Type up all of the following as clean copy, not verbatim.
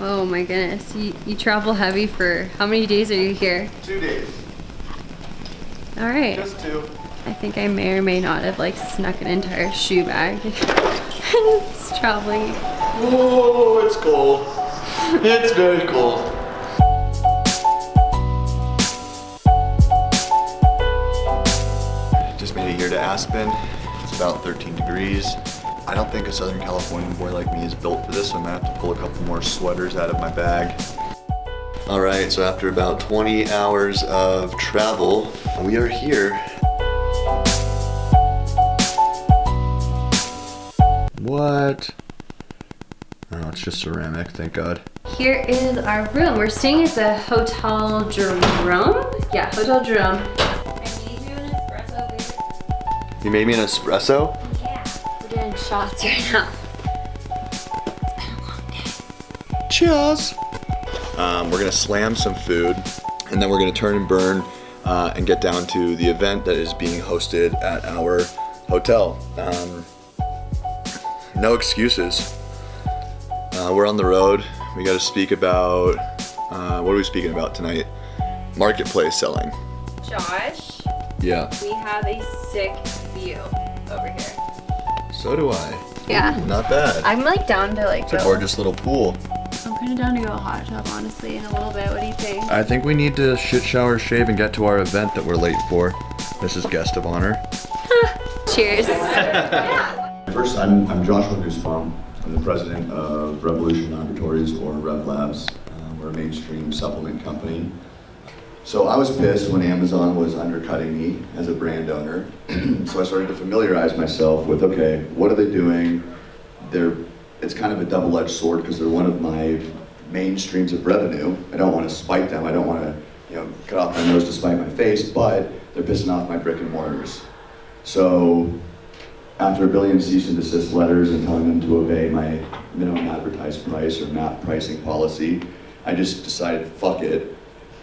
Oh my goodness. You travel heavy for how many days are you here? 2 days. All right. Just 2. I think I may or may not have like snuck an entire shoe bag. It's traveling. Oh, it's cold. It's very cold. Just made it here to Aspen. It's about 13 degrees. I don't think a Southern California boy like me is built for this, so I'm gonna have to pull a couple more sweaters out of my bag. All right, so after about 20 hours of travel, we are here. What? Oh, it's just ceramic, thank God. Here is our room. We're staying at the Hotel Jerome. Yeah, Hotel Jerome. I made you an espresso, baby. You made me an espresso? Yeah. We're doing shots right now. It's been a long day. Cheers! We're gonna slam some food, and then we're gonna turn and burn and get down to the event that is being hosted at our hotel. No excuses. We're on the road. We got to speak about, what are we speaking about tonight? Marketplace selling. Josh. Yeah. We have a sick view over here. So do I. Yeah. Not bad. I'm like down to like It's a gorgeous little pool. I'm kind of down to go hot tub, honestly, in a little bit. What do you think? I think we need to shit, shower, shave, and get to our event that we're late for. This is guest of honor. Cheers. First, I'm Joshua Nussbaum. I'm the president of Revolution Laboratories, or Rev Labs. We're a mainstream supplement company. So I was pissed when Amazon was undercutting me as a brand owner. So I started to familiarize myself with, okay, what are they doing? It's kind of a double-edged sword because they're one of my main streams of revenue. I don't want to spite them. I don't want to, cut off my nose to spite my face, but they're pissing off my brick and mortars. So after a billion cease and desist letters and telling them to obey my minimum advertised price or MAP pricing policy, I just decided, fuck it.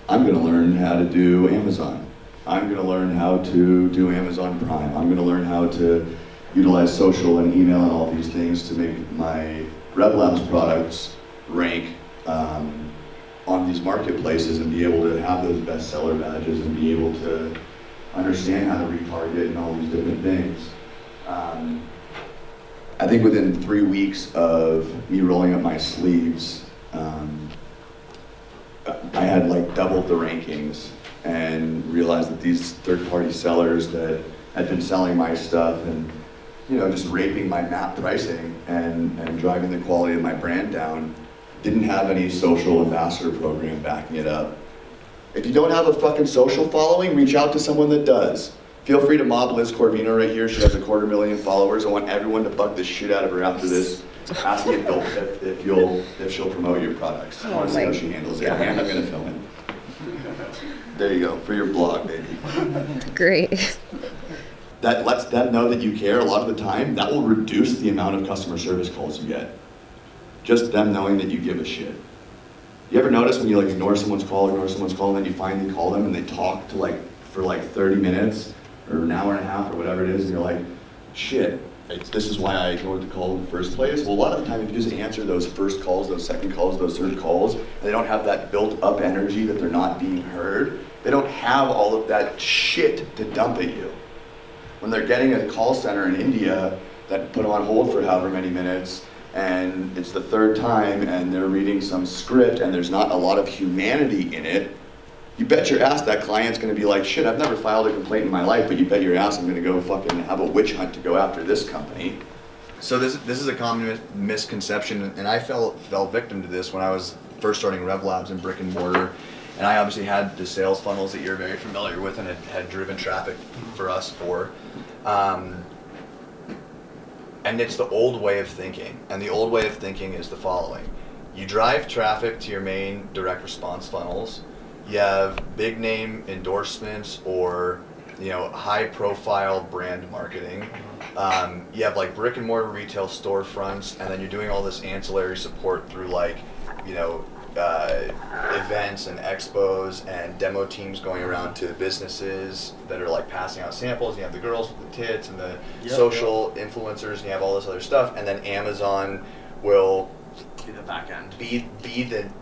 I'm gonna learn how to do Amazon. I'm gonna learn how to do Amazon Prime. I'm gonna learn how to utilize social and email and all these things to make my RevLabs products rank on these marketplaces and be able to have those bestseller badges and be able to understand how to retarget and all these different things. I think within 3 weeks of me rolling up my sleeves, I had like doubled the rankings and realized that these third-party sellers that had been selling my stuff and just raping my MAP pricing and driving the quality of my brand down didn't have any social ambassador program backing it up. If you don't have a fucking social following, reach out to someone that does. Feel free to mob Liz Corvino right here. She has 250,000 followers. I want everyone to bug the shit out of her after this. Asking if she'll promote your products. I want to see how she handles it. And I'm gonna film it. There you go, for your blog, baby. Great. That lets them know that you care a lot of the time. That will reduce the amount of customer service calls you get. Just them knowing that you give a shit. You ever notice when you ignore someone's call, and then you finally call them and they talk to for 30 minutes or an hour and a half or whatever it is, and you're like, shit, this is why I ignored the call in the first place? Well, a lot of the time if you just answer those first calls, those second calls, those third calls, and they don't have that built up energy that they're not being heard, they don't have all of that shit to dump at you. When they're getting a call center in India that put them on hold for however many minutes, and it's the third time and they're reading some script and there's not a lot of humanity in it, you bet your ass that client's gonna be like, shit, I've never filed a complaint in my life, but you bet your ass I'm gonna go fucking have a witch hunt to go after this company. So this is a common misconception, and I fell victim to this when I was first starting RevLabs in brick and mortar. And I obviously had the sales funnels that you're very familiar with and had driven traffic for us for. And it's the old way of thinking. And the old way of thinking is the following. You drive traffic to your main direct response funnels. You have big name endorsements or high profile brand marketing. You have brick and mortar retail storefronts, and then you're doing all this ancillary support through events and expos and demo teams going around to businesses that are passing out samples. You have the girls with the tits and the social influencers, and you have all this other stuff, and then Amazon will be the back end. Be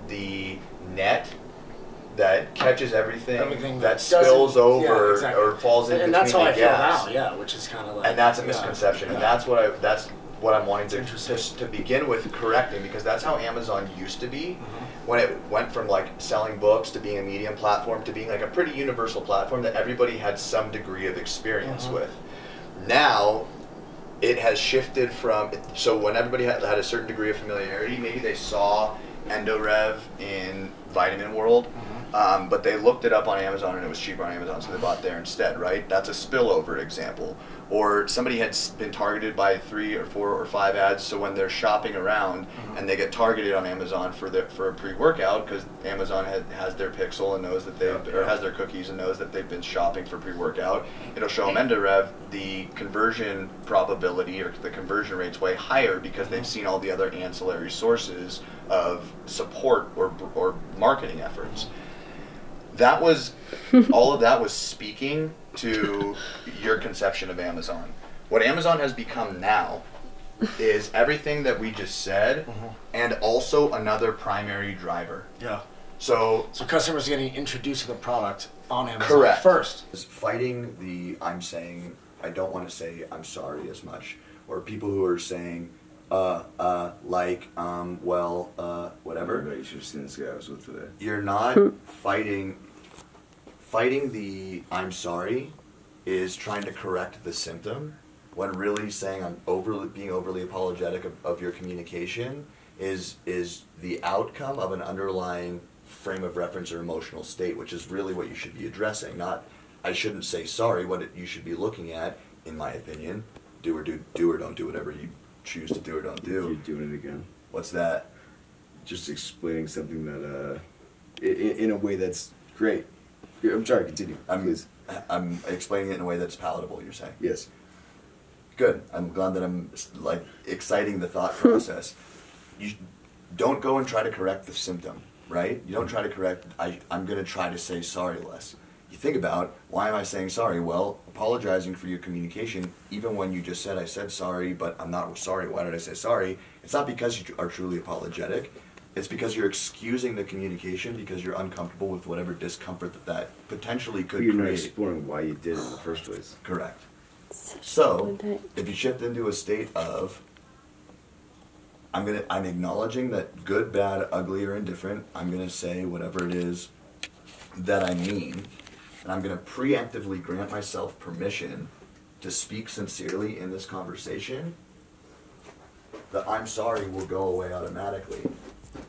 the net that catches everything that spills over, yeah, exactly. or falls in between and that's how I feel gaps. now, yeah, which is kind of like, And that's a misconception, yeah. and that's what I'm wanting to begin with correcting, because that's how Amazon used to be, when it went from like selling books to being a medium platform to being like a pretty universal platform that everybody had some degree of experience with. Now it has shifted from, so when everybody had a certain degree of familiarity, maybe they saw EndoRev in Vitamin World, but they looked it up on Amazon and it was cheaper on Amazon, so they bought there instead, right? That's a spillover example. Or somebody had been targeted by 3 or 4 or 5 ads, so when they're shopping around and they get targeted on Amazon for a pre-workout, because Amazon has their pixel and knows that or has their cookies and knows that they've been shopping for pre-workout, it'll show them EndoRev. The conversion probability or the conversion rate's way higher because they've seen all the other ancillary sources of support or marketing efforts. That was, all of that was speaking to your conception of Amazon. What Amazon has become now is everything that we just said, and also another primary driver. Yeah. So customers are getting introduced to the product on Amazon correct. first. Fighting the I don't want to say I'm sorry as much, or people who are saying whatever. You should have seen this guy I was with today. You're not fighting the I'm sorry is trying to correct the symptom, when really saying I'm being overly apologetic of your communication is the outcome of an underlying frame of reference or emotional state, which is really what you should be addressing. Not, I shouldn't say sorry. What you should be looking at, in my opinion, do or don't do whatever you choose to do or don't do. You're doing it again. What's that? Just explaining something that, in a way that's great. I'm sorry, continue. I'm explaining it in a way that's palatable, you're saying? Yes. Good. I'm glad that I'm like exciting the thought process. You don't go and try to correct the symptom, right? You don't try to correct, I'm going to try to say sorry less. You think about, why am I saying sorry? Well, apologizing for your communication, even when you just said, I said sorry, but I'm not sorry. Why did I say sorry? It's not because you are truly apologetic. It's because you're excusing the communication because you're uncomfortable with whatever discomfort that potentially could create. You're not exploring why you did it in the first place. Correct. So, if you shift into a state of, I'm acknowledging that good, bad, ugly, or indifferent, I'm gonna say whatever it is that I mean, and I'm gonna preemptively grant myself permission to speak sincerely in this conversation, the I'm sorry will go away automatically,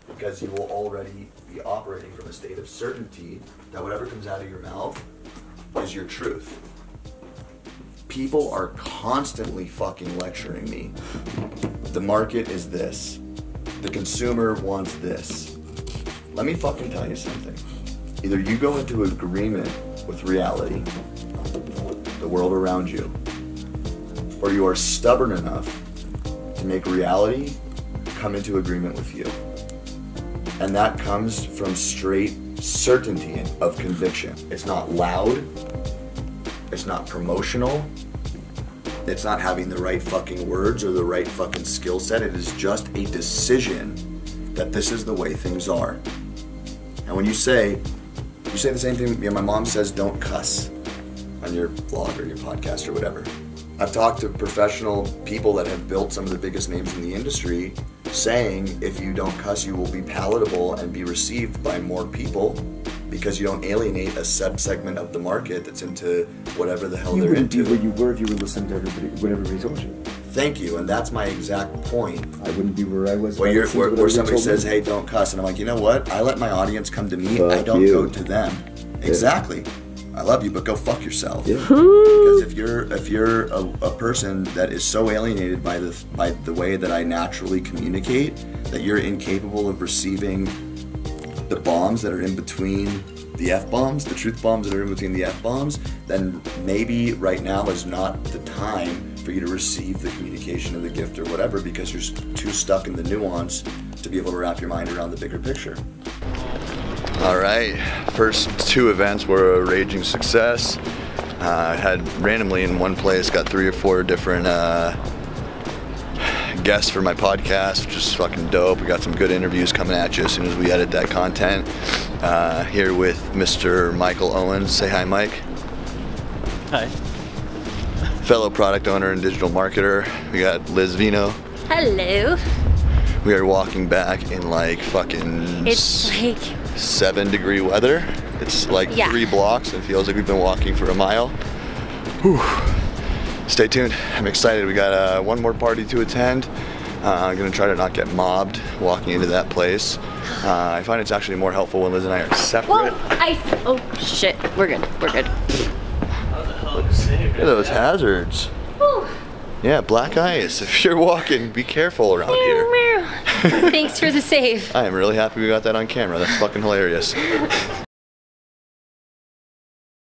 because you will already be operating from a state of certainty that whatever comes out of your mouth is your truth. People are constantly fucking lecturing me. The market is this. The consumer wants this. Let me fucking tell you something. Either you go into agreement with reality, the world around you, or you are stubborn enough to make reality come into agreement with you. And that comes from straight certainty of conviction. It's not loud. It's not promotional. It's not having the right fucking words or the right fucking skill set. It is just a decision that this is the way things are. And when you say the same thing, my mom says don't cuss on your vlog or your podcast or whatever. I've talked to professional people that have built some of the biggest names in the industry saying if you don't cuss, you will be palatable and be received by more people because you don't alienate a sub-segment of the market that's into whatever the hell they're into. You wouldn't be where you were if you were listening to what everybody told you. Thank you, and that's my exact point. I wouldn't be where I was. Where somebody says, hey, don't cuss, and I'm like, you know what? I let my audience come to me, I don't go to them. Yeah. Exactly. I love you, but go fuck yourself. Yeah. Because if you're a person that is so alienated by the way that I naturally communicate, that you're incapable of receiving the bombs that are in between the F-bombs, the truth bombs that are in between the F-bombs, then maybe right now is not the time for you to receive the communication or the gift or whatever, because you're too stuck in the nuance to be able to wrap your mind around the bigger picture. All right, first 2 events were a raging success. I had randomly in one place got 3 or 4 different guests for my podcast, which is fucking dope. We got some good interviews coming at you as soon as we edit that content. Here with Mr. Michael Owens. Say hi, Mike. Hi. Fellow product owner and digital marketer. We got Liz Vino. Hello. We are walking back in like fucking It's like 7-degree weather. It's like Yeah. 3 blocks. It feels like we've been walking for a mile. Whew. Stay tuned. I'm excited. We got one more party to attend. I'm gonna try to not get mobbed walking into that place. I find it's actually more helpful when Liz and I are separate. oh shit, we're good. Look at those hazards. Whew. Yeah, black ice. If you're walking, be careful around here. Thanks for the save. I am really happy we got that on camera. That's fucking hilarious.